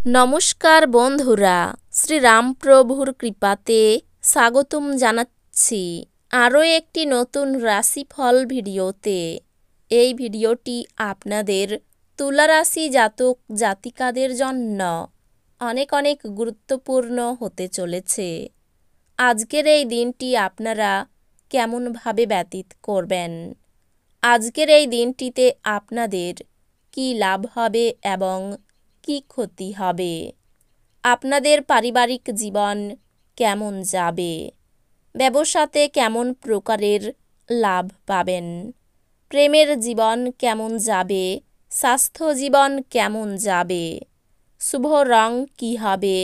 নমস্কার বন্ধুরা, শ্রীরামপ্রভুর কৃপাতে স্বাগতম জানাচ্ছি আরও একটি নতুন রাশিফল ভিডিওতে। এই ভিডিওটি আপনাদের তুলা রাশি জাতক জাতিকাদের জন্য অনেক অনেক গুরুত্বপূর্ণ হতে চলেছে। আজকের এই দিনটি আপনারা কেমনভাবে ব্যতীত করবেন, আজকের এই দিনটিতে আপনাদের কী লাভ হবে এবং কি ক্ষতি হবে, আপনাদের পারিবারিক জীবন কেমন যাবে, ব্যবসাতে কেমন প্রকারের লাভ পাবেন, প্রেমের জীবন কেমন যাবে, স্বাস্থ্য জীবন কেমন যাবে, শুভ রং কী হবে,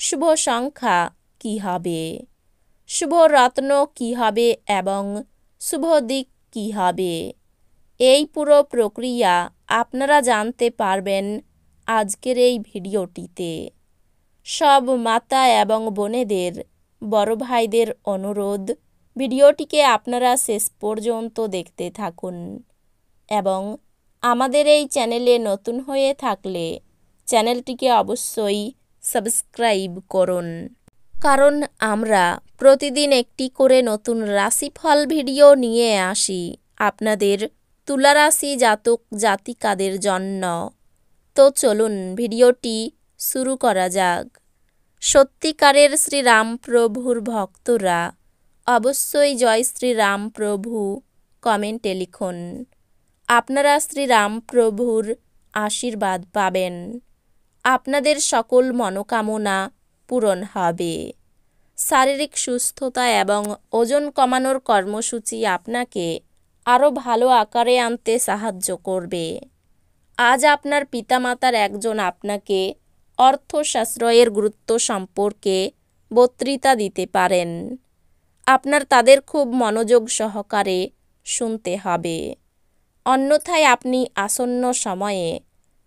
শুভ সংখ্যা কী হবে, শুভ রত্ন কী হবে এবং শুভ দিক কী হবে, এই পুরো প্রক্রিয়া আপনারা জানতে পারবেন আজকের এই ভিডিওটিতে। সব মাতা এবং বোনেদের, বড় ভাইদের অনুরোধ, ভিডিওটিকে আপনারা শেষ পর্যন্ত দেখতে থাকুন এবং আমাদের এই চ্যানেলে নতুন হয়ে থাকলে চ্যানেলটিকে অবশ্যই সাবস্ক্রাইব করুন, কারণ আমরা প্রতিদিন একটি করে নতুন রাশিফল ভিডিও নিয়ে আসি আপনাদের তুলা রাশি জাতক জাতিকাদের জন্য। তো চলুন ভিডিওটি শুরু করা যাক। সত্যিকারের শ্রীরামপ্রভুর ভক্তরা অবশ্যই জয় শ্রীরামপ্রভু কমেন্টে লিখুন। আপনারা শ্রীরামপ্রভুর আশীর্বাদ পাবেন, আপনাদের সকল মনোকামনা পূরণ হবে। শারীরিক সুস্থতা এবং ওজন কমানোর কর্মসূচি আপনাকে আরও ভালো আকারে আনতে সাহায্য করবে। আজ আপনার পিতামাতার একজন আপনাকে অর্থ সাশ্রয়ের গুরুত্ব সম্পর্কে বক্তৃতা দিতে পারেন। আপনার তাদের খুব মনোযোগ সহকারে শুনতে হবে, অন্যথায় আপনি আসন্ন সময়ে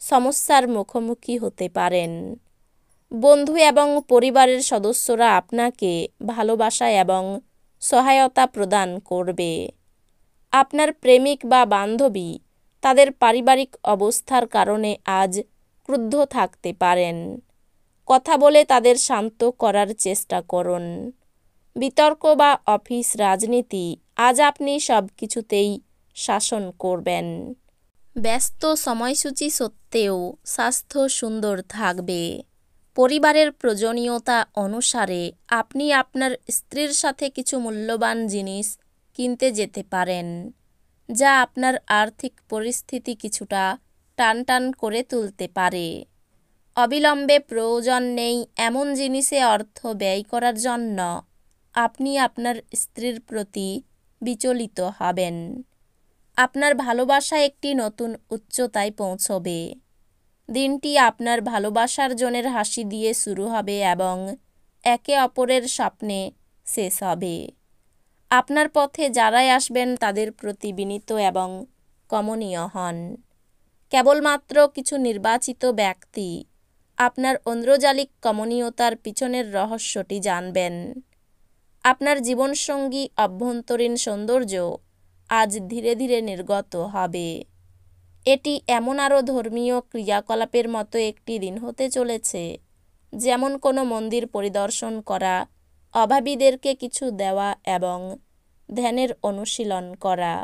সমস্যার মুখোমুখি হতে পারেন। বন্ধু এবং পরিবারের সদস্যরা আপনাকে ভালোবাসা এবং সহায়তা প্রদান করবে। আপনার প্রেমিক বা বান্ধবী তাদের পারিবারিক অবস্থার কারণে আজ ক্রুদ্ধ থাকতে পারেন। কথা বলে তাদের শান্ত করার চেষ্টা করুন। বিতর্ক বা অফিস রাজনীতি, আজ আপনি সব কিছুতেই শাসন করবেন। ব্যস্ত সময়সূচি সত্ত্বেও স্বাস্থ্য সুন্দর থাকবে। পরিবারের প্রয়োজনীয়তা অনুসারে আপনি আপনার স্ত্রীর সাথে কিছু মূল্যবান জিনিস কিনতে যেতে পারেন, যা আপনার আর্থিক পরিস্থিতি কিছুটা টানটান করে তুলতে পারে। অবিলম্বে প্রয়োজন নেই এমন জিনিসে অর্থ ব্যয় করার জন্য আপনি আপনার স্ত্রীর প্রতি বিচলিত হবেন। আপনার ভালোবাসা একটি নতুন উচ্চতায় পৌঁছবে। দিনটি আপনার ভালোবাসার জনের হাসি দিয়ে শুরু হবে এবং একে অপরের স্বপ্নে শেষ হবে। আপনার পথে যারাই আসবেন তাদের প্রতি বিনীত এবং কমনীয় হন। কেবলমাত্র কিছু নির্বাচিত ব্যক্তি আপনার ঐন্দ্রজালিক কমনীয়তার পিছনের রহস্যটি জানবেন। আপনার জীবনসঙ্গী অভ্যন্তরীণ সৌন্দর্য আজ ধীরে ধীরে নির্গত হবে। এটি এমন আরও ধর্মীয় ক্রিয়াকলাপের মতো একটি দিন হতে চলেছে, যেমন কোনো মন্দির পরিদর্শন করা, অভাবীদেরকে কিছু দেওয়া এবং ধ্যানের অনুশীলন করা।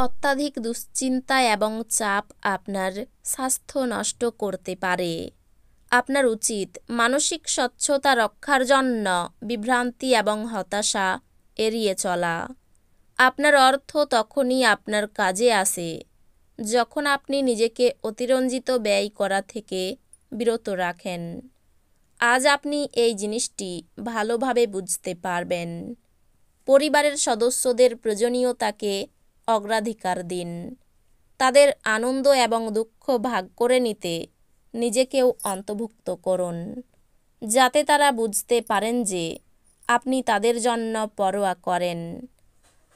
অত্যাধিক দুশ্চিন্তা এবং চাপ আপনার স্বাস্থ্য নষ্ট করতে পারে। আপনার উচিত মানসিক স্বচ্ছতা রক্ষার জন্য বিভ্রান্তি এবং হতাশা এড়িয়ে চলা। আপনার অর্থ তখনই আপনার কাজে আসে যখন আপনি নিজেকে অতিরঞ্জিত ব্যয় করা থেকে বিরত রাখেন। আজ আপনি এই জিনিসটি ভালোভাবে বুঝতে পারবেন। পরিবারের সদস্যদের প্রয়োজনীয়তাকে অগ্রাধিকার দিন। তাদের আনন্দ এবং দুঃখ ভাগ করে নিতে নিজেকেও অন্তর্ভুক্ত করুন, যাতে তারা বুঝতে পারেন যে আপনি তাদের জন্য পরোয়া করেন।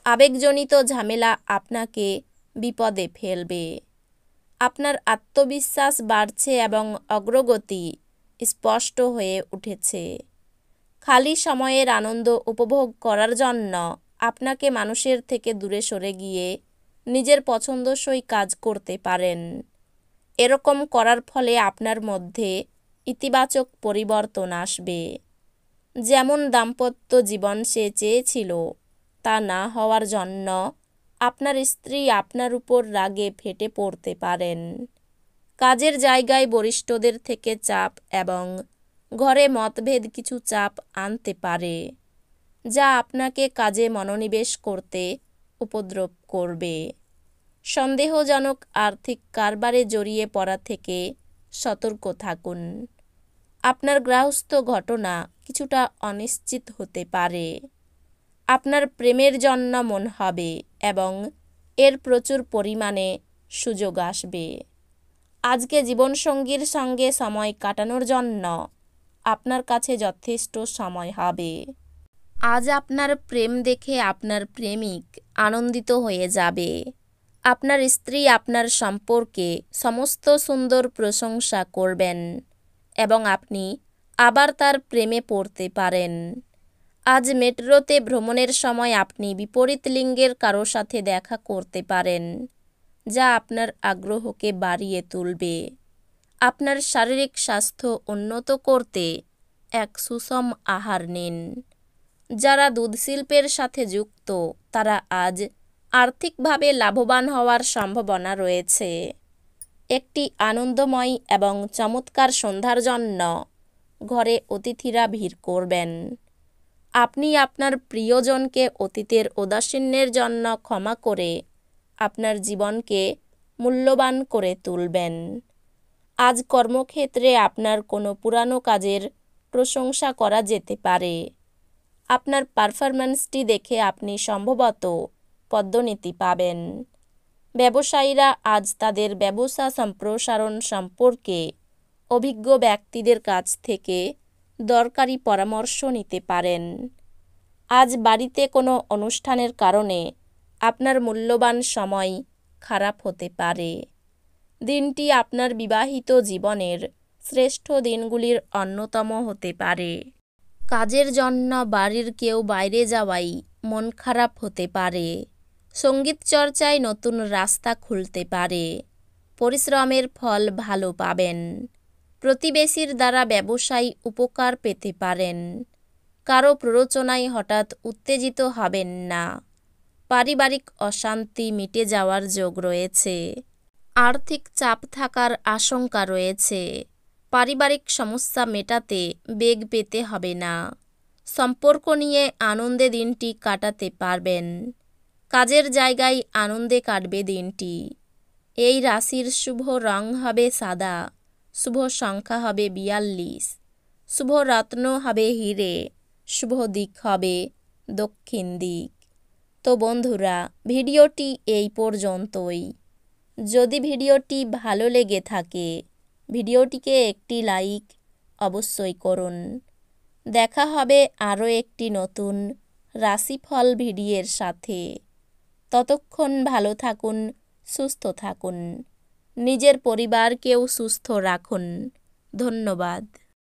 আবেগজনিত ঝামেলা আপনাকে বিপদে ফেলবে। আপনার আত্মবিশ্বাস বাড়ছে এবং অগ্রগতি স্পষ্ট হয়ে উঠেছে। খালি সময়ের আনন্দ উপভোগ করার জন্য আপনাকে মানুষের থেকে দূরে সরে গিয়ে নিজের পছন্দসই কাজ করতে পারেন। এরকম করার ফলে আপনার মধ্যে ইতিবাচক পরিবর্তন আসবে। যেমন দাম্পত্য জীবন সে চেয়েছিল তা না হওয়ার জন্য আপনার স্ত্রী আপনার উপর রাগে ফেটে পড়তে পারেন। কাজের জায়গায় বরিষ্ঠদের থেকে চাপ এবং ঘরে মতভেদ কিছু চাপ আনতে পারে, যা আপনাকে কাজে মনোনিবেশ করতে উপদ্রব করবে। সন্দেহজনক আর্থিক কারবারে জড়িয়ে পড়া থেকে সতর্ক থাকুন। আপনার গৃহস্থ ঘটনা কিছুটা অনিশ্চিত হতে পারে। আপনার প্রেমের জন্য মন হবে এবং এর প্রচুর পরিমাণে সুযোগ আসবে। আজকে জীবনসঙ্গীর সঙ্গে সময় কাটানোর জন্য আপনার কাছে যথেষ্ট সময় হবে। আজ আপনার প্রেম দেখে আপনার প্রেমিক আনন্দিত হয়ে যাবে। আপনার স্ত্রী আপনার সম্পর্কে সমস্ত সুন্দর প্রশংসা করবেন এবং আপনি আবার তার প্রেমে পড়তে পারেন। আজ মেট্রোতে ভ্রমণের সময় আপনি বিপরীত লিঙ্গের কারো সাথে দেখা করতে পারেন, যা আপনার আগ্রহকে বাড়িয়ে তুলবে। আপনার শারীরিক স্বাস্থ্য উন্নত করতে এক সুষম আহার নিন। যারা দুধ শিল্পের সাথে যুক্ত তারা আজ আর্থিকভাবে লাভবান হওয়ার সম্ভাবনা রয়েছে। একটি আনন্দময় এবং চমৎকার সন্ধ্যার জন্য ঘরে অতিথিরা ভিড় করবেন। আপনি আপনার প্রিয়জনকে অতীতের ঔদাসীন্যের জন্য ক্ষমা করে আপনার জীবনকে মূল্যবান করে তুলবেন। আজ কর্মক্ষেত্রে আপনার কোনো পুরানো কাজের প্রশংসা করা যেতে পারে। আপনার পারফরম্যান্সটি দেখে আপনি সম্ভবত পদোন্নতি পাবেন। ব্যবসায়ীরা আজ তাদের ব্যবসা সম্প্রসারণ সম্পর্কে অভিজ্ঞ ব্যক্তিদের কাছ থেকে দরকারি পরামর্শ নিতে পারেন। আজ বাড়িতে কোনো অনুষ্ঠানের কারণে আপনার মূল্যবান সময় খারাপ হতে পারে। দিনটি আপনার বিবাহিত জীবনের শ্রেষ্ঠ দিনগুলির অন্যতম হতে পারে। কাজের জন্য বাড়ির কেউ বাইরে যাওয়াই মন খারাপ হতে পারে। সঙ্গীত চর্চায় নতুন রাস্তা খুলতে পারে। পরিশ্রমের ফল ভালো পাবেন। প্রতিবেশীর দ্বারা ব্যবসায়ী উপকার পেতে পারেন। কারো প্ররোচনায় হঠাৎ উত্তেজিত হবেন না। পারিবারিক অশান্তি মিটে যাওয়ার যোগ রয়েছে। আর্থিক চাপ থাকার আশঙ্কা রয়েছে। পারিবারিক সমস্যা মেটাতে বেগ পেতে হবে না। সম্পর্ক নিয়ে আনন্দে দিনটি কাটাতে পারবেন। কাজের জায়গায় আনন্দে কাটবে দিনটি। এই রাশির শুভ রং হবে সাদা, শুভ সংখ্যা হবে 42, শুভ রত্ন হবে হিরে, শুভ দিক হবে দক্ষিণ দিক। তো বন্ধুরা, ভিডিওটি এই পর্যন্তই। যদি ভিডিওটি ভালো লেগে থাকে ভিডিওটিকে একটি লাইক অবশ্যই করুন। দেখা হবে আরও একটি নতুন রাশিফল ভিডিওর সাথে। ততক্ষণ ভালো থাকুন, সুস্থ থাকুন, নিজের পরিবারকেও সুস্থ রাখুন। ধন্যবাদ।